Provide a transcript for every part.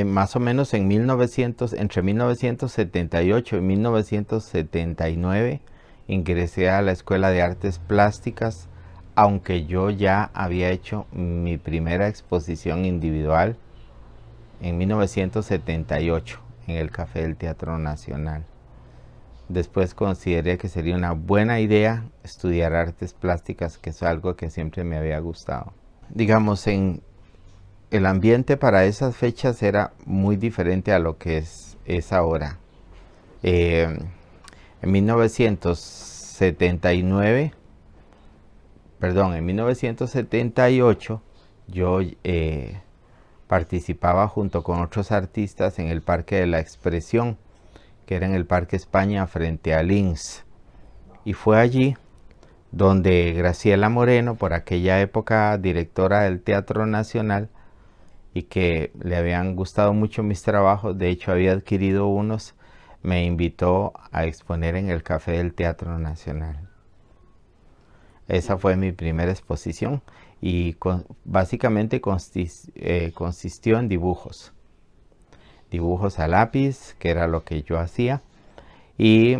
más o menos entre 1978 y 1979 ingresé a la Escuela de Artes Plásticas, aunque yo ya había hecho mi primera exposición individual en 1978 en el Café del Teatro Nacional. Después consideré que sería una buena idea estudiar artes plásticas, que es algo que siempre me había gustado. Digamos, el ambiente para esas fechas era muy diferente a lo que es ahora. Eh, en 1979, perdón, en 1978 yo participaba junto con otros artistas en el Parque de la Expresión, que era en el Parque España frente a Linz. Y fue allí donde Graciela Moreno, por aquella época directora del Teatro Nacional, y que le habían gustado mucho mis trabajos, de hecho había adquirido unos, me invitó a exponer en el Café del Teatro Nacional. Esa fue mi primera exposición y básicamente consistió en dibujos. Dibujos a lápiz, que era lo que yo hacía, y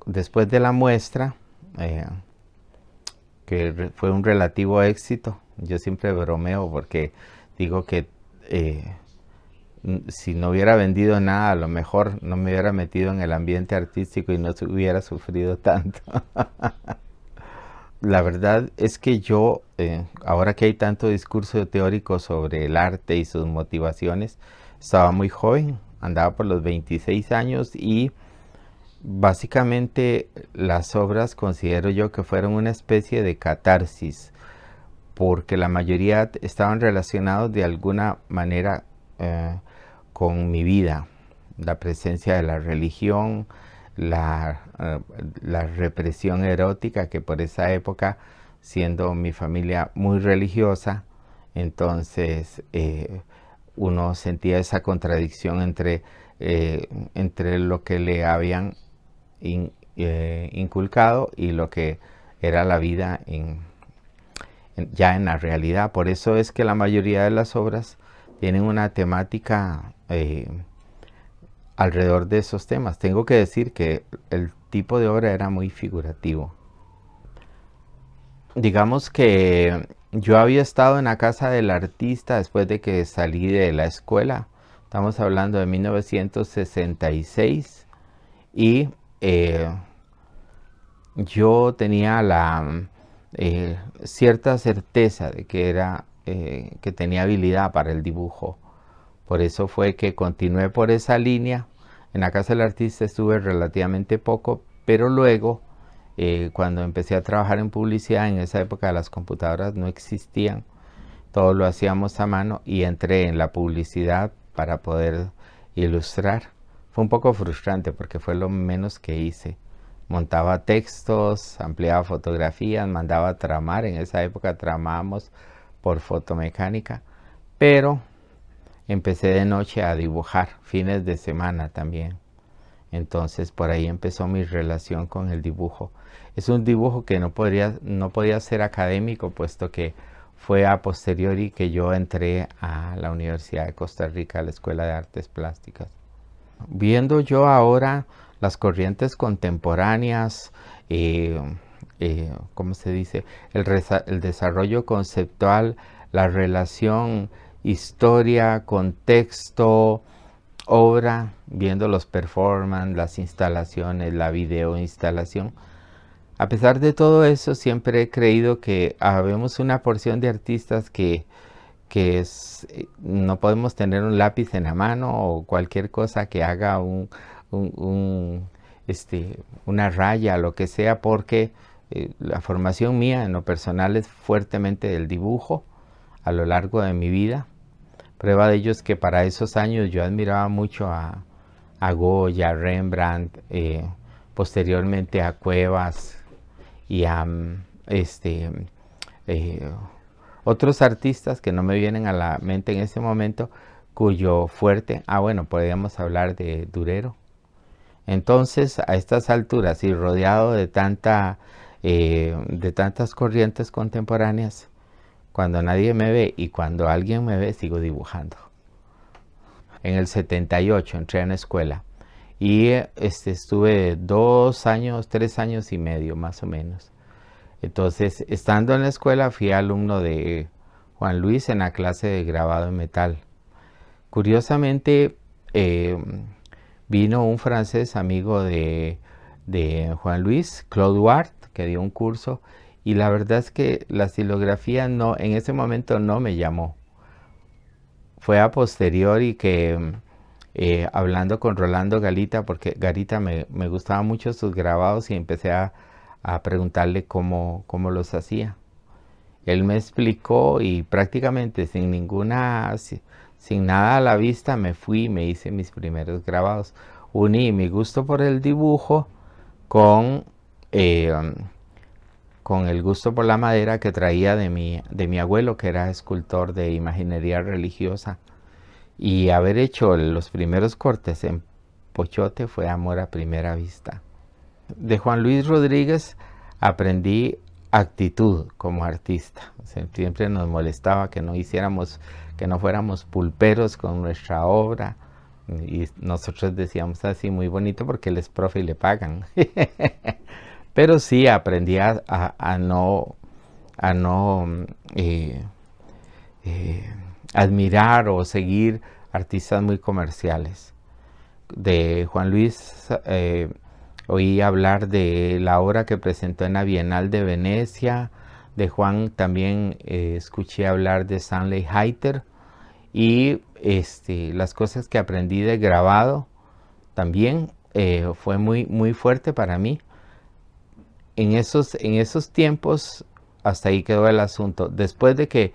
después de la muestra, que fue un relativo éxito, yo siempre bromeo porque digo que si no hubiera vendido nada, a lo mejor no me hubiera metido en el ambiente artístico y no hubiera sufrido tanto. La verdad es que yo, ahora que hay tanto discurso teórico sobre el arte y sus motivaciones, estaba muy joven, andaba por los 26 años y básicamente las obras considero yo que fueron una especie de catarsis, porque la mayoría estaban relacionados de alguna manera con mi vida, la presencia de la religión, la represión erótica, que por esa época, siendo mi familia muy religiosa, entonces uno sentía esa contradicción entre lo que le habían inculcado y lo que era la vida ya en la realidad. Por eso es que la mayoría de las obras tienen una temática alrededor de esos temas. Tengo que decir que el tipo de obra era muy figurativo. Digamos que yo había estado en la casa del artista después de que salí de la escuela. Estamos hablando de 1966 y yo tenía la cierta certeza de que que tenía habilidad para el dibujo. Por eso fue que continué por esa línea. En la casa del artista estuve relativamente poco, pero luego, cuando empecé a trabajar en publicidad, en esa época las computadoras no existían, todo lo hacíamos a mano y entré en la publicidad para poder ilustrar. Fue un poco frustrante porque fue lo menos que hice. Montaba textos, ampliaba fotografías, mandaba a tramar. En esa época tramábamos por fotomecánica, pero empecé de noche a dibujar, fines de semana también. Entonces por ahí empezó mi relación con el dibujo. Es un dibujo que no podía ser académico, puesto que fue a posteriori que yo entré a la Universidad de Costa Rica, a la Escuela de Artes Plásticas. Viendo yo ahora las corrientes contemporáneas, ¿cómo se dice? El desarrollo conceptual, la relación historia, contexto, obra, viendo los performances, las instalaciones, la video instalación. A pesar de todo eso, siempre he creído que habemos una porción de artistas no podemos tener un lápiz en la mano o cualquier cosa que haga una raya, lo que sea, porque la formación mía en lo personal es fuertemente del dibujo a lo largo de mi vida. Prueba de ello es que para esos años yo admiraba mucho a Goya, a Rembrandt, posteriormente a Cuevas y a otros artistas que no me vienen a la mente en este momento, cuyo fuerte, bueno, podríamos hablar de Durero. Entonces, a estas alturas y rodeado de tantas corrientes contemporáneas, Cuando nadie me ve y cuando alguien me ve, sigo dibujando. En el 78 entré a la escuela y estuve 2 años, 3 años y medio más o menos. Entonces, estando en la escuela, fui alumno de Juan Luis en la clase de grabado en metal. Curiosamente, eh, vino un francés amigo de Juan Luis, Claude Ward, que dio un curso, y la verdad es que la estilografía no, en ese momento no me llamó. Fue a posteriori que hablando con Rolando Galita, porque Galita me gustaban mucho sus grabados y empecé a preguntarle cómo los hacía. Él me explicó y prácticamente sin nada a la vista me fui y me hice mis primeros grabados. Uní mi gusto por el dibujo con, eh, con el gusto por la madera que traía de mi abuelo, que era escultor de imaginería religiosa. Y haber hecho los primeros cortes en pochote fue amor a primera vista. De Juan Luis Rodríguez aprendí actitud como artista. O sea, siempre nos molestaba que no fuéramos pulperos con nuestra obra. Y nosotros decíamos así muy bonito porque él es profe y le pagan. Pero sí aprendí a no eh, admirar o seguir artistas muy comerciales. De Juan Luis oí hablar de la obra que presentó en la Bienal de Venecia. De Juan también escuché hablar de Stanley Hayter y las cosas que aprendí de grabado también fue muy fuerte para mí. En esos tiempos hasta ahí quedó el asunto. Después de que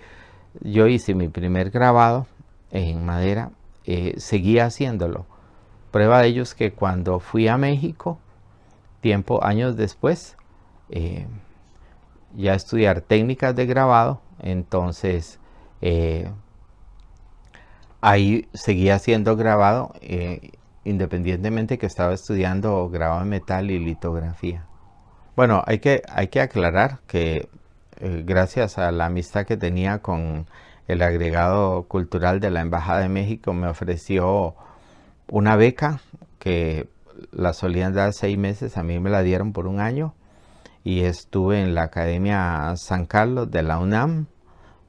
yo hice mi primer grabado en madera, seguía haciéndolo. Prueba de ello es que cuando fui a México, años después, ya a estudiar técnicas de grabado, entonces ahí seguía haciendo grabado, independientemente que estaba estudiando grabado en metal y litografía. Bueno, hay que aclarar que gracias a la amistad que tenía con el agregado cultural de la Embajada de México, me ofreció una beca que la solían dar 6 meses, a mí me la dieron por un año y estuve en la Academia San Carlos de la UNAM.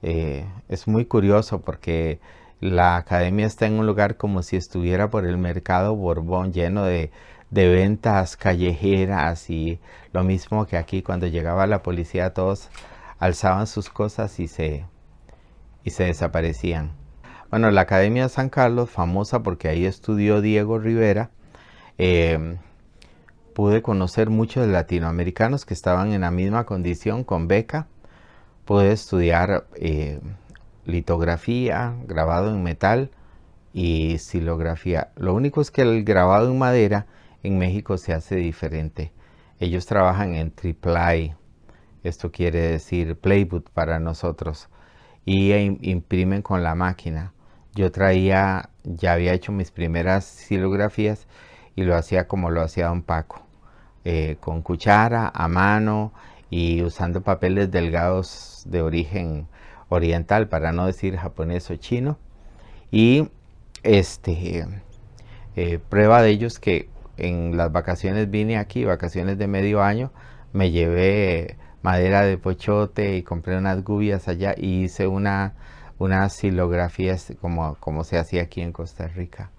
Es muy curioso porque la academia está en un lugar como si estuviera por el mercado Borbón, lleno de ventas callejeras, y lo mismo que aquí cuando llegaba la policía todos alzaban sus cosas y se desaparecían. Bueno, la Academia San Carlos, famosa porque ahí estudió Diego Rivera, pude conocer muchos latinoamericanos que estaban en la misma condición con beca. Pude estudiar litografía, grabado en metal y estilografía. Lo único es que el grabado en madera en México se hace diferente. Ellos trabajan en triply, esto quiere decir plywood para nosotros, y imprimen con la máquina. Yo ya había hecho mis primeras estilografías y lo hacía como lo hacía don Paco, con cuchara, a mano y usando papeles delgados de origen oriental, para no decir japonés o chino. Y prueba de ello es que en las vacaciones vine aquí, vacaciones de medio año, me llevé madera de pochote y compré unas gubias allá y hice unas silografías como se hacía aquí en Costa Rica.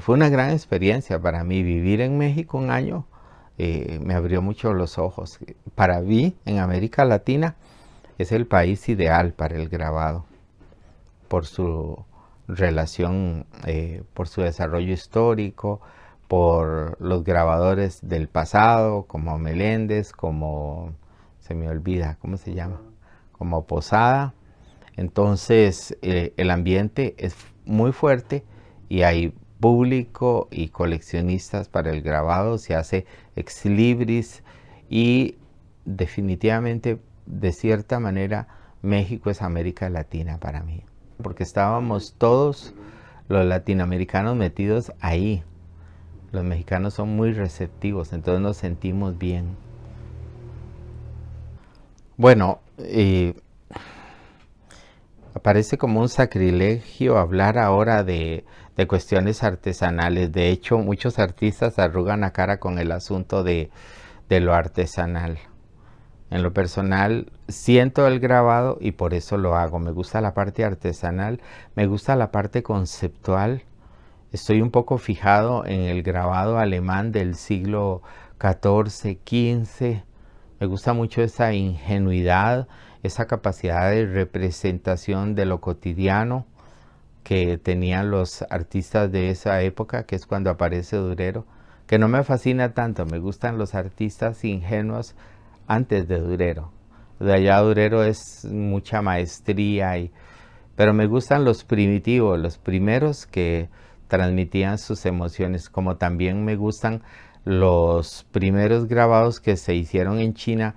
Fue una gran experiencia para mí. Vivir en México un año me abrió mucho los ojos. Para mí, en América Latina, es el país ideal para el grabado, por su relación, por su desarrollo histórico, por los grabadores del pasado, como Meléndez, se me olvida, ¿cómo se llama? Como Posada. Entonces, el ambiente es muy fuerte y hay público y coleccionistas para el grabado, se hace ex libris y definitivamente, de cierta manera, México es América Latina para mí, porque estábamos todos los latinoamericanos metidos ahí. Los mexicanos son muy receptivos, entonces nos sentimos bien. Bueno, Parece como un sacrilegio hablar ahora de cuestiones artesanales. De hecho, muchos artistas arrugan la cara con el asunto de lo artesanal. En lo personal, siento el grabado y por eso lo hago. Me gusta la parte artesanal, me gusta la parte conceptual. Estoy un poco fijado en el grabado alemán del siglo XIV, XV. Me gusta mucho esa ingenuidad, esa capacidad de representación de lo cotidiano que tenían los artistas de esa época, que es cuando aparece Durero, que no me fascina tanto. Me gustan los artistas ingenuos antes de Durero. De allá Durero es mucha maestría, pero me gustan los primitivos, los primeros que transmitían sus emociones, como también me gustan los primeros grabados que se hicieron en China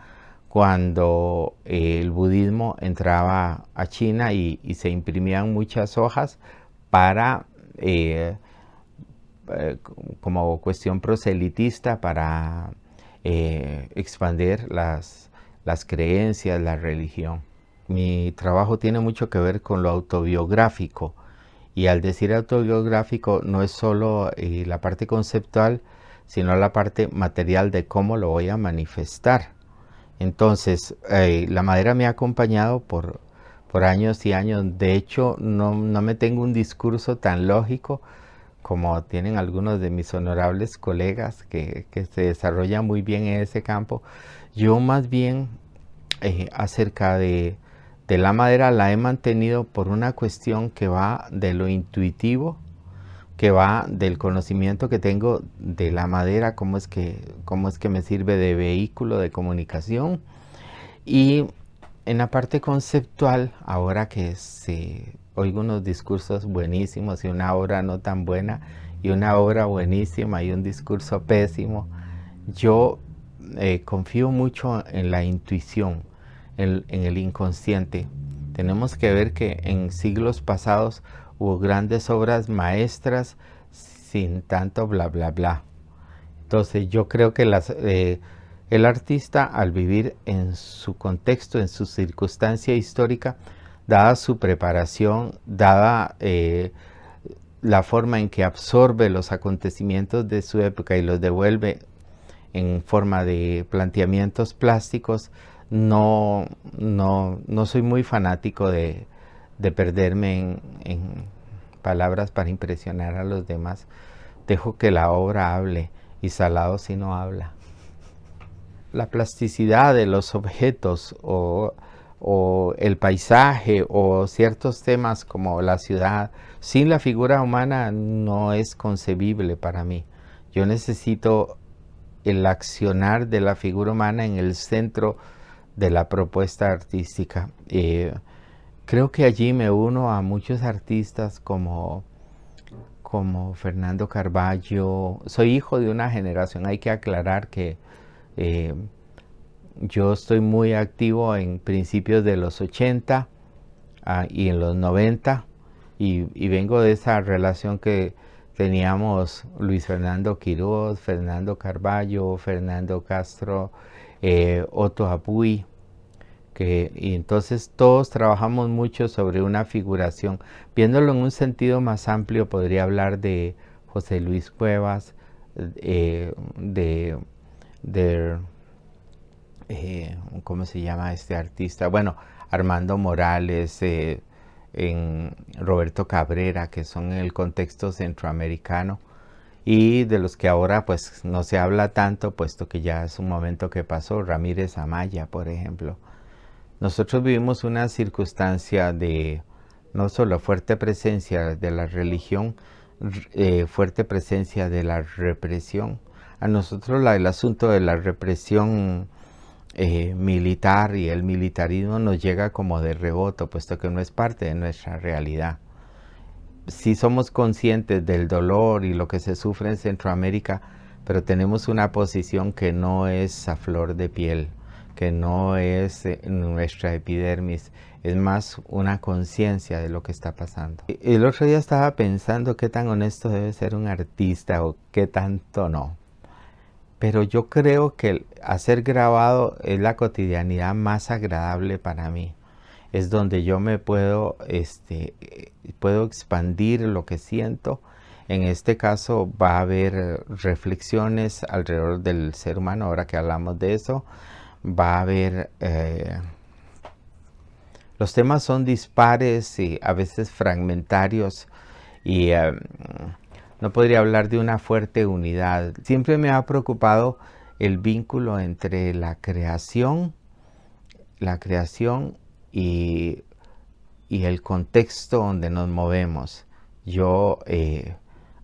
cuando el budismo entraba a China y se imprimían muchas hojas para como cuestión proselitista para expandir las creencias, la religión. Mi trabajo tiene mucho que ver con lo autobiográfico, y al decir autobiográfico no es solo la parte conceptual, sino la parte material de cómo lo voy a manifestar. Entonces, la madera me ha acompañado por años y años. De hecho, no me tengo un discurso tan lógico como tienen algunos de mis honorables colegas que se desarrollan muy bien en ese campo. Yo más bien acerca de la madera la he mantenido por una cuestión que va de lo intuitivo, que va del conocimiento que tengo de la madera, cómo es que me sirve de vehículo de comunicación. Y en la parte conceptual, ahora que oigo unos discursos buenísimos y una obra no tan buena, y una obra buenísima y un discurso pésimo, yo confío mucho en la intuición, en el inconsciente. Tenemos que ver que en siglos pasados hubo grandes obras maestras sin tanto bla bla bla. Entonces yo creo que el artista, al vivir en su contexto, en su circunstancia histórica, dada su preparación, dada la forma en que absorbe los acontecimientos de su época y los devuelve en forma de planteamientos plásticos, no soy muy fanático de perderme en palabras para impresionar a los demás. Dejo que la obra hable, y Salado si no habla. La plasticidad de los objetos o el paisaje o ciertos temas como la ciudad, sin la figura humana no es concebible para mí. Yo necesito el accionar de la figura humana en el centro de la propuesta artística. Creo que allí me uno a muchos artistas como Fernando Carballo. Soy hijo de una generación, hay que aclarar que yo estoy muy activo en principios de los 80 y en los 90, y vengo de esa relación que teníamos Luis Fernando Quiroz, Fernando Carballo, Fernando Castro, Otto Apuy, y entonces todos trabajamos mucho sobre una figuración. Viéndolo en un sentido más amplio, podría hablar de José Luis Cuevas, de ¿cómo se llama este artista? Bueno, Armando Morales, en Roberto Cabrera, que son en el contexto centroamericano, y de los que ahora pues no se habla tanto, puesto que ya es un momento que pasó, Ramírez Amaya, por ejemplo. Nosotros vivimos una circunstancia de no solo fuerte presencia de la religión, fuerte presencia de la represión. A nosotros el asunto de la represión militar y el militarismo nos llega como de rebote, puesto que no es parte de nuestra realidad. Sí somos conscientes del dolor y lo que se sufre en Centroamérica, pero tenemos una posición que no es a flor de piel, que no es nuestra epidermis, es más una conciencia de lo que está pasando. El otro día estaba pensando qué tan honesto debe ser un artista o qué tanto no. Pero yo creo que hacer grabado es la cotidianidad más agradable para mí. es donde yo me puedo, puedo expandir lo que siento. En este caso va a haber reflexiones alrededor del ser humano, ahora que hablamos de eso. Va a haber, los temas son dispares y a veces fragmentarios y no podría hablar de una fuerte unidad. Siempre me ha preocupado el vínculo entre la creación y el contexto donde nos movemos. Yo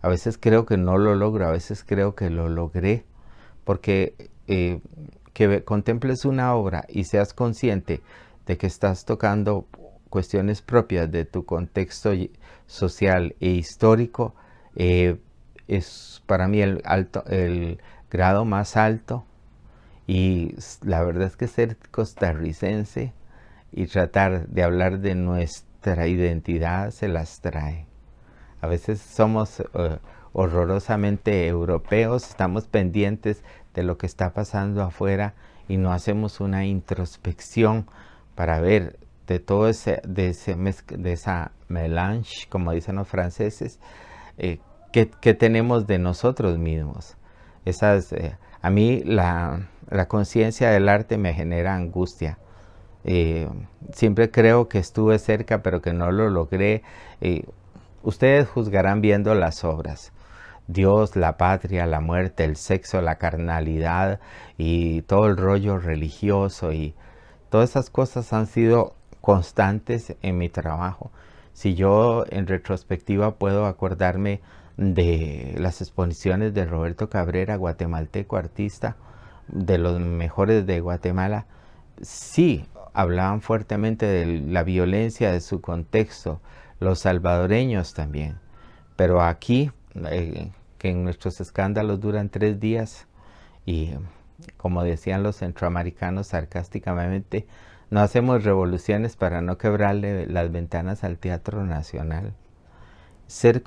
a veces creo que no lo logro, a veces creo que lo logré, porque que contemples una obra y seas consciente de que estás tocando cuestiones propias de tu contexto social e histórico, es para mí el grado más alto. Y la verdad es que ser costarricense y tratar de hablar de nuestra identidad se las trae. A veces somos horrorosamente europeos, estamos pendientes de lo que está pasando afuera y no hacemos una introspección para ver de todo de esa melange, como dicen los franceses, que tenemos de nosotros mismos. A mí la conciencia del arte me genera angustia. Siempre creo que estuve cerca, pero que no lo logré. Ustedes juzgarán viendo las obras. Dios, la patria, la muerte, el sexo, la carnalidad y todo el rollo religioso y todas esas cosas han sido constantes en mi trabajo. Si yo en retrospectiva puedo acordarme de las exposiciones de Roberto Cabrera, guatemalteco artista, de los mejores de Guatemala, sí hablaban fuertemente de la violencia de su contexto, los salvadoreños también, pero aquí, que en nuestros escándalos duran 3 días y como decían los centroamericanos sarcásticamente, no hacemos revoluciones para no quebrarle las ventanas al Teatro Nacional. Ser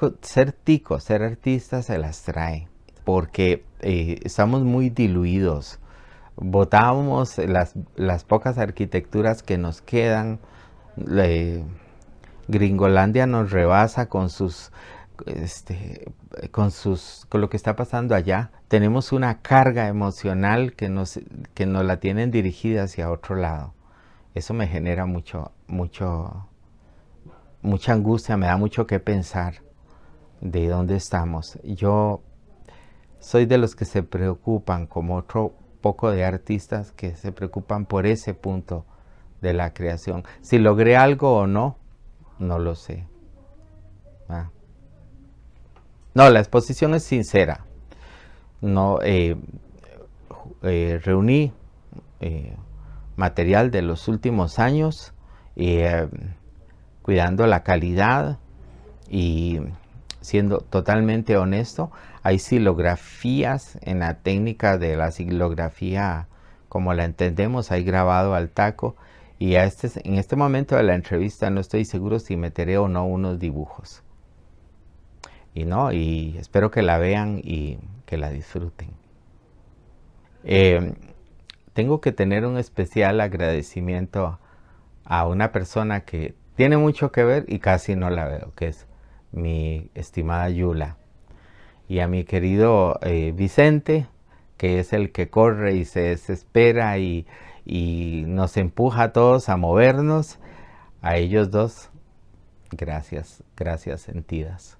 ticos, ser artistas se las trae, porque estamos muy diluidos. Botamos las pocas arquitecturas que nos quedan. Gringolandia nos rebasa con con lo que está pasando allá. Tenemos una carga emocional que nos la tienen dirigida hacia otro lado. Eso me genera mucha angustia, me da mucho que pensar de dónde estamos. Yo soy de los que se preocupan, como otro poco de artistas que se preocupan por ese punto de la creación. Si logré algo o no, no lo sé. No, la exposición es sincera. No, reuní material de los últimos años, cuidando la calidad y siendo totalmente honesto. Hay silografías en la técnica de la silografía como la entendemos, hay grabado al taco, y en este momento de la entrevista no estoy seguro si meteré o no unos dibujos. Y espero que la vean y que la disfruten. Tengo que tener un especial agradecimiento a una persona que tiene mucho que ver y casi no la veo, que es mi estimada Yula, y a mi querido Vicente, que es el que corre y se desespera y nos empuja a todos a movernos. A ellos dos, gracias sentidas.